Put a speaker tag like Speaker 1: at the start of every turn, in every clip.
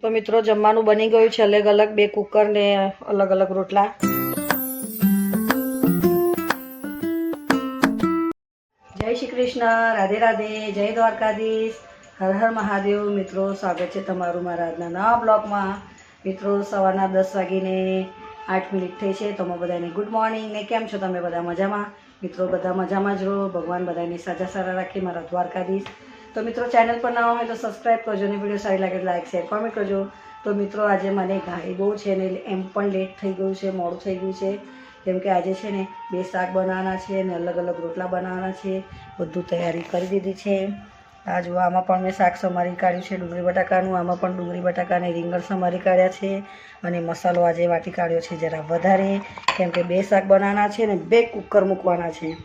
Speaker 1: તો મિત્રો જમવાનું બની ગયું છે, અલગ અલગ બે કુકર ને અલગ અલગ રોટલા. જય શ્રી કૃષ્ણ, રાધે રાધે, જય દ્વારકાધીશ, હર હર મહાદેવ. મિત્રો સ્વાગત છે તમારું મારા આજના નવા બ્લોગમાં. મિત્રો સવારના 10 વાગીને 8 મિનિટ થઈ છે. તો બધાને ગુડ મોર્નિંગ ને કેમ છો તમે? બધા મજામાં? મિત્રો બધા મજામાં જ રહો, ભગવાન બધાની સાજા સારા રાખે, મારા દ્વારકાધીશ. તો મિત્રો ચેનલ પર ના હોય તો સબસ્ક્રાઈબ કરજો ને વિડીયો સારી લાગે તો લાઈક શેર કોમેન્ટ કરજો. તો મિત્રો આજે મને ઘાઈ બહુ છે ને એમ પણ લેટ થઈ ગયું છે, મોડું થઈ ગયું છે, કેમ કે આજે છે ને 2 શાક બનાવવાના છે ને અલગ અલગ રોટલા બનાવવાના છે. બધું તૈયારી કરી દીધી છે. આ જો આમાં પણ મેં શાક સમારી કાઢ્યું છે ડુંગળી બટાકાનું, આમાં પણ ડુંગળી બટાકા અને રીંગણ સમારી કાઢ્યા છે અને મસાલો આજે વાટી કાઢ્યો છે જરા વધારે, કેમ કે 2 શાક બનાવવાના છે ને 2 કુકર મૂકવાના છે.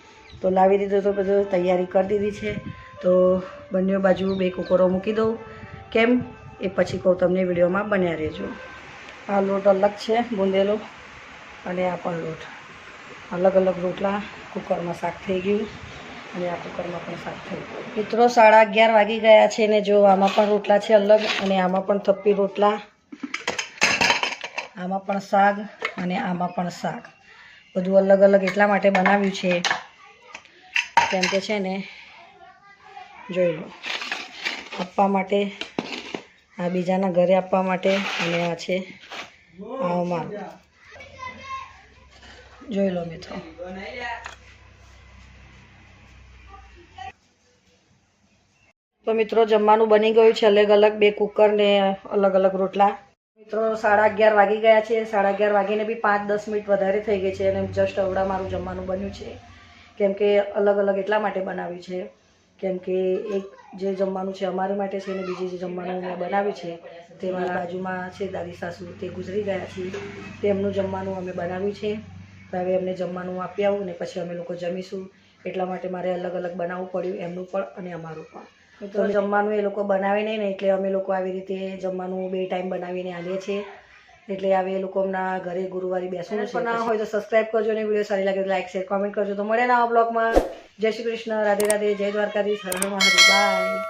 Speaker 1: તો લાવી દીધો, તો બધું તૈયારી કરી દીધી છે. તો બંને બાજુ 2 કુકરો મૂકી દઉં, કેમ એ પછી કહું તમને, વિડીયોમાં બન્યા રહેજો. આ લોટ અલગ છે બુંદેલો અને આ પણ લોટ અલગ અલગ રોટલા. કુકરમાં શાક થઈ ગયું અને આ કુકરમાં પણ શાક થઈ ગયું. મિત્રો 11:30 વાગી ગયા છે ને જો આમાં પણ રોટલા છે અલગ અને આમાં પણ થપ્પી રોટલા, આમાં પણ શાક અને આમાં પણ શાક. બધું અલગ અલગ એટલા માટે બનાવ્યું છે કેમ કે છે ને જોઈ લો, આપવા માટે, આ બીજાના ઘરે આપવા માટે અને આ છે આમાં. જોઈ લો મિત્રો. તો મિત્રો જમવાનું બની ગયું છે, અલગ અલગ 2 કુકર ને અલગ અલગ રોટલા. મિત્રો 11:30 વાગી ગયા છે. 11:30 વાગીને બી 5-10 મિનિટ વધારે થઈ ગઈ છે અને જસ્ટ અવડા મારું જમવાનું બન્યું છે, કેમ કે અલગ અલગ એટલા માટે બનાવ્યું છે કેમ કે એક જે જમવાનું છે અમારી માટે છે ને બીજી જે જમવાનું મેં બનાવ્યું છે તે મારા બાજુમાં છે દાદી સાસુ, તે ગુજરી ગયા છે, તેમનું જમવાનું અમે બનાવ્યું છે. તો હવે એમને જમવાનું આપી આવું ને પછી અમે લોકો જમીશું, એટલા માટે મારે અલગ અલગ બનાવવું પડ્યું, એમનું પણ અને અમારું પણ. તો જમવાનું એ લોકો બનાવે નહીં ને એટલે અમે લોકો આવી રીતે જમવાનું 2 ટાઈમ બનાવીને આવીએ છીએ. એટલે હવે એ લોકો હમણાં ઘરે ગુરુવારે બેસવાનું છે. ના હોય તો સબસ્ક્રાઈબ કરજો ને વિડીયો સારી લાગે તો લાઈક શેર કોમેન્ટ કરજો. તો મળે નવા બ્લોગમાં. જય શ્રી કૃષ્ણ, રાધે રાધે, જય દ્વારકાધીશ, હર હર મહાદેવ, બાય.